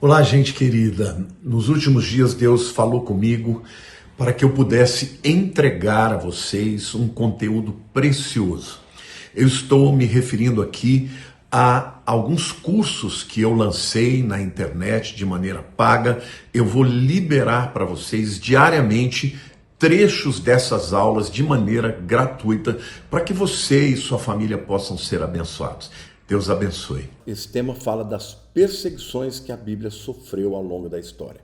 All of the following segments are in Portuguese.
Olá, gente querida. Nos últimos dias Deus falou comigo para que eu pudesse entregar a vocês um conteúdo precioso. Eu estou me referindo aqui a alguns cursos que eu lancei na internet de maneira paga. Eu vou liberar para vocês diariamente trechos dessas aulas de maneira gratuita para que você e sua família possam ser abençoados. Deus abençoe. Esse tema fala das perseguições que a Bíblia sofreu ao longo da história.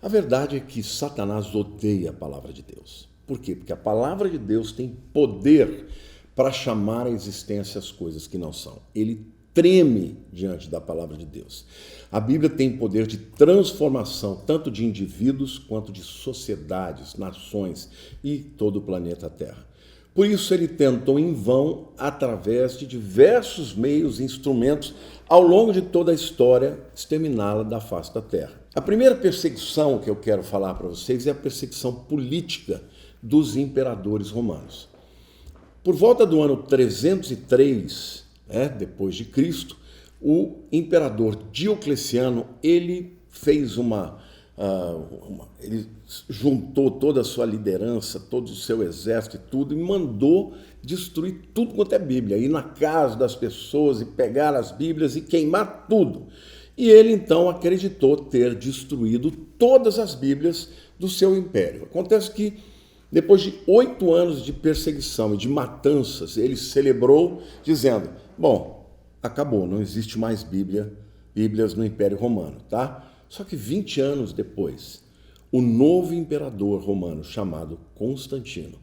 A verdade é que Satanás odeia a palavra de Deus. Por quê? Porque a palavra de Deus tem poder para chamar à existência as coisas que não são. Ele treme diante da palavra de Deus. A Bíblia tem poder de transformação, tanto de indivíduos quanto de sociedades, nações e todo o planeta Terra. Por isso ele tentou em vão, através de diversos meios e instrumentos, ao longo de toda a história, exterminá-la da face da terra. A primeira perseguição que eu quero falar para vocês é a perseguição política dos imperadores romanos. Por volta do ano 303, depois de Cristo, o imperador Diocleciano, ele fez ele juntou toda a sua liderança, todo o seu exército e tudo, e mandou destruir tudo quanto é Bíblia, ir na casa das pessoas e pegar as Bíblias e queimar tudo. E ele então acreditou ter destruído todas as Bíblias do seu império. Acontece que depois de 8 anos de perseguição e de matanças, ele celebrou dizendo: bom, acabou, não existe mais Bíblias no Império Romano, tá? Só que 20 anos depois, o novo imperador romano, chamado Constantino,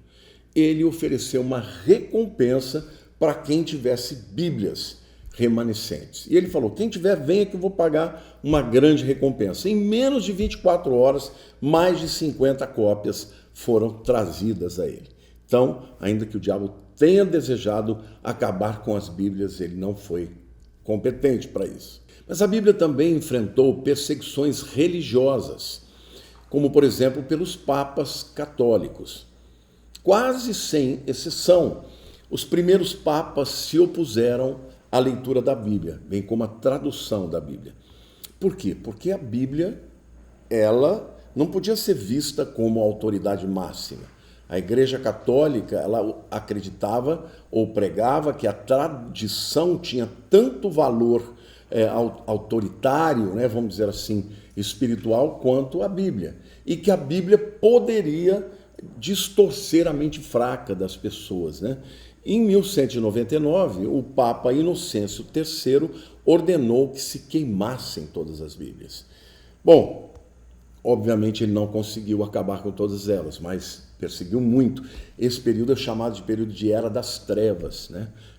ele ofereceu uma recompensa para quem tivesse Bíblias remanescentes. E ele falou: quem tiver, venha que eu vou pagar uma grande recompensa. Em menos de 24 horas, mais de 50 cópias foram trazidas a ele. Então, ainda que o diabo tenha desejado acabar com as Bíblias, ele não foi competente para isso. Mas a Bíblia também enfrentou perseguições religiosas, como, por exemplo, pelos papas católicos. Quase sem exceção, os primeiros papas se opuseram à leitura da Bíblia, bem como à tradução da Bíblia. Por quê? Porque a Bíblia, ela não podia ser vista como autoridade máxima. A Igreja Católica, ela acreditava ou pregava que a tradição tinha tanto valor autoritário, vamos dizer assim, espiritual, quanto a Bíblia. E que a Bíblia poderia distorcer a mente fraca das pessoas. Em 1199, o Papa Inocêncio III ordenou que se queimassem todas as Bíblias. Bom, obviamente ele não conseguiu acabar com todas elas, mas perseguiu muito. Esse período é chamado de período de Era das Trevas,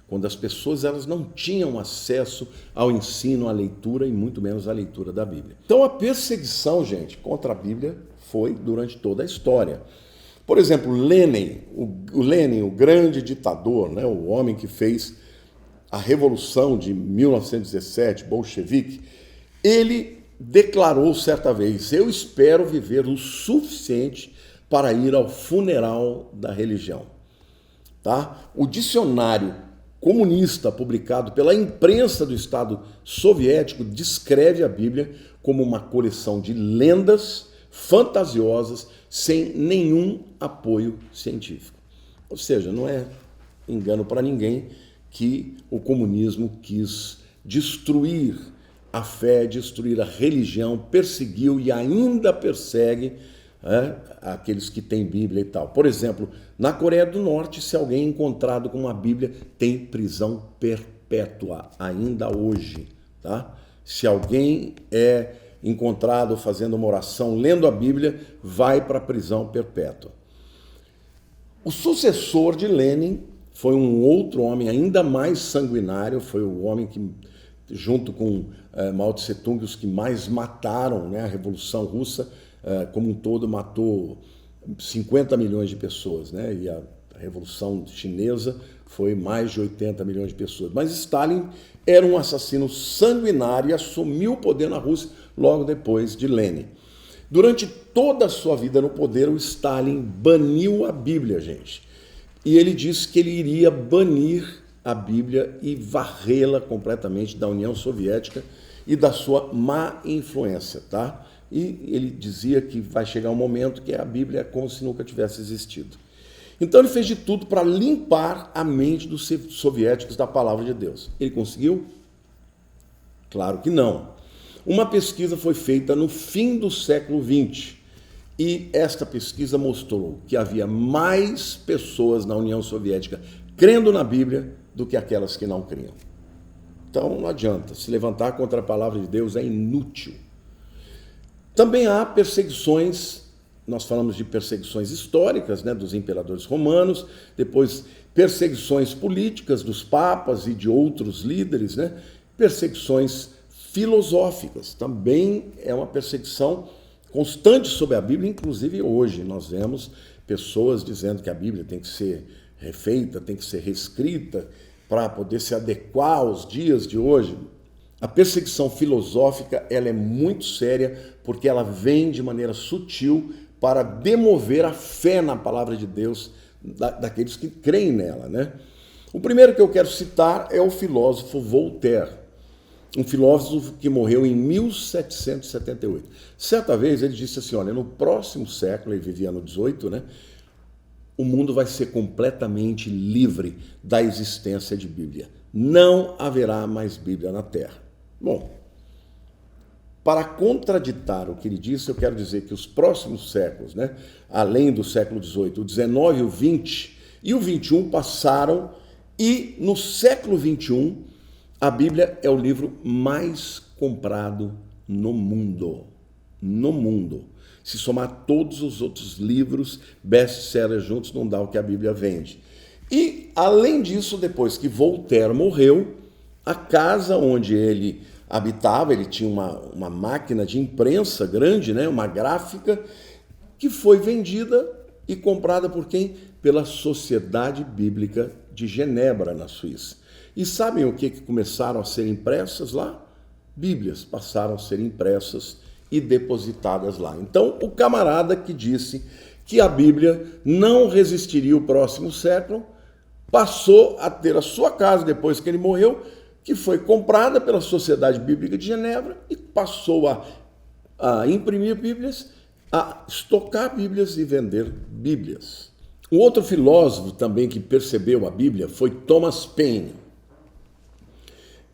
quando as pessoas elas não tinham acesso ao ensino, à leitura e muito menos à leitura da Bíblia. Então a perseguição, gente, contra a Bíblia foi durante toda a história. Por exemplo, Lenin, o grande ditador, o homem que fez a Revolução de 1917, bolchevique, ele declarou certa vez: eu espero viver o suficiente para ir ao funeral da religião. O dicionário comunista publicado pela imprensa do Estado soviético descreve a Bíblia como uma coleção de lendas fantasiosas sem nenhum apoio científico. Ou seja, não é engano para ninguém que o comunismo quis destruir a fé, destruir a religião, perseguiu e ainda persegue aqueles que têm Bíblia e tal. Por exemplo, na Coreia do Norte, se alguém é encontrado com uma Bíblia, tem prisão perpétua, ainda hoje. Se alguém é encontrado fazendo uma oração, lendo a Bíblia, vai para a prisão perpétua. O sucessor de Lenin foi um outro homem ainda mais sanguinário, foi o homem que, junto com Mao Tse-tung, os que mais mataram, a Revolução Russa, como um todo, matou 50 milhões de pessoas, e a Revolução Chinesa foi mais de 80 milhões de pessoas. Mas Stalin era um assassino sanguinário e assumiu o poder na Rússia logo depois de Lenin. Durante toda a sua vida no poder, o Stalin baniu a Bíblia, gente. E ele disse que ele iria banir a Bíblia e varrê-la completamente da União Soviética e da sua má influência, tá? E ele dizia que vai chegar um momento que a Bíblia é como se nunca tivesse existido. Então ele fez de tudo para limpar a mente dos soviéticos da palavra de Deus. Ele conseguiu? Claro que não. Uma pesquisa foi feita no fim do século XX e esta pesquisa mostrou que havia mais pessoas na União Soviética crendo na Bíblia do que aquelas que não criam. Então não adianta, se levantar contra a palavra de Deus é inútil. Também há perseguições, nós falamos de perseguições históricas, né, dos imperadores romanos, depois perseguições políticas dos papas e de outros líderes, né, perseguições filosóficas, também é uma perseguição constante sobre a Bíblia, inclusive hoje nós vemos pessoas dizendo que a Bíblia tem que ser refeita, tem que ser reescrita para poder se adequar aos dias de hoje. A perseguição filosófica ela é muito séria porque ela vem de maneira sutil para demover a fé na palavra de Deus daqueles que creem nela, né? O primeiro que eu quero citar é o filósofo Voltaire, um filósofo que morreu em 1778. Certa vez ele disse assim, olha, no próximo século, ele vivia no 18, né? O mundo vai ser completamente livre da existência de Bíblia. Não haverá mais Bíblia na Terra. Bom, para contraditar o que ele disse, eu quero dizer que os próximos séculos, né, além do século XVIII, o XIX, o XX e o XXI passaram e no século XXI a Bíblia é o livro mais comprado no mundo. No mundo. Se somar todos os outros livros, best-sellers juntos, não dá o que a Bíblia vende. E, além disso, depois que Voltaire morreu, a casa onde ele habitava, ele tinha uma máquina de imprensa grande, né, uma gráfica, que foi vendida e comprada por quem? Pela Sociedade Bíblica de Genebra, na Suíça. E sabem o que começaram a ser impressas lá? Bíblias passaram a ser impressas e depositadas lá. Então, o camarada que disse que a Bíblia não resistiria o próximo século, passou a ter a sua casa, depois que ele morreu, que foi comprada pela Sociedade Bíblica de Genebra e passou a imprimir Bíblias, a estocar Bíblias e vender Bíblias. Um outro filósofo também que percebeu a Bíblia foi Thomas Paine.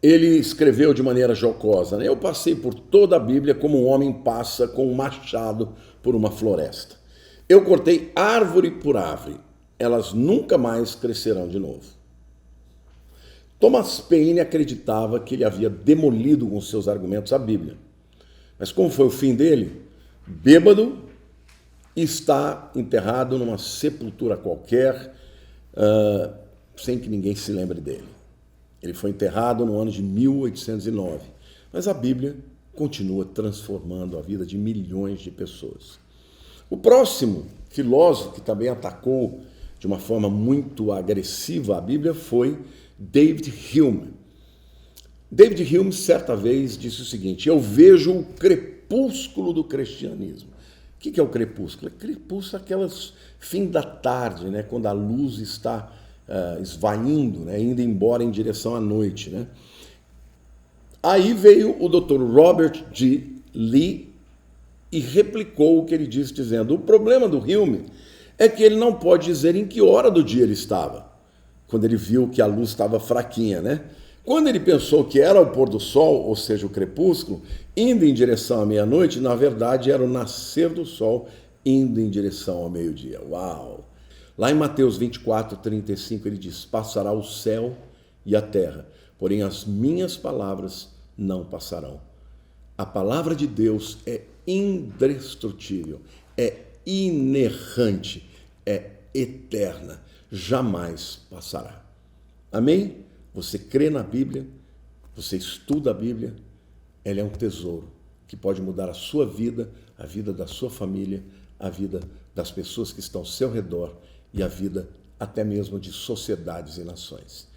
Ele escreveu de maneira jocosa, né? Eu passei por toda a Bíblia como um homem passa com um machado por uma floresta. Eu cortei árvore por árvore, elas nunca mais crescerão de novo. Thomas Paine acreditava que ele havia demolido com seus argumentos a Bíblia. Mas como foi o fim dele? Bêbado, e está enterrado numa sepultura qualquer, sem que ninguém se lembre dele. Ele foi enterrado no ano de 1809. Mas a Bíblia continua transformando a vida de milhões de pessoas. O próximo filósofo que também atacou de uma forma muito agressiva a Bíblia foi David Hume. David Hume, certa vez, disse o seguinte: eu vejo o crepúsculo do cristianismo. O que é o crepúsculo? Crepúsculo é aquelas fim da tarde, né, quando a luz está esvaindo, né, indo embora em direção à noite, né? Aí veio o Dr. Robert G. Lee e replicou o que ele disse, dizendo: o problema do Hume é que ele não pode dizer em que hora do dia ele estava, quando ele viu que a luz estava fraquinha, né? Quando ele pensou que era o pôr do sol, ou seja, o crepúsculo, indo em direção à meia-noite, na verdade era o nascer do sol indo em direção ao meio-dia. Uau! Lá em Mateus 24, 35, ele diz: passará o céu e a terra, porém as minhas palavras não passarão. A palavra de Deus é indestrutível, é inerrante, é eterna, jamais passará. Amém? Você crê na Bíblia, você estuda a Bíblia, ela é um tesouro que pode mudar a sua vida, a vida da sua família, a vida das pessoas que estão ao seu redor e a vida até mesmo de sociedades e nações.